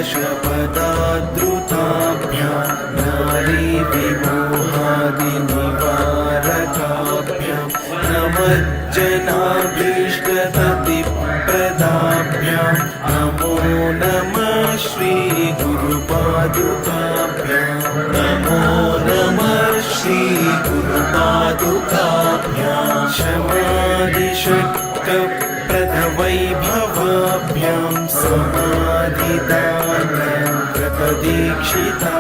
दशपदाद्रुताभ्यां नारीविमोहादिनिवारकाभ्यां नमज्जनाभीष्टगतिप्रदाभ्यां नमो नमः श्रीगुरुपादुकाभ्यां नमो नमः श्रीगुरुपादुकाभ्यां शमादिषट्कप्रदवैभवाभ्यां समाधिदानं कृतदीक्षिता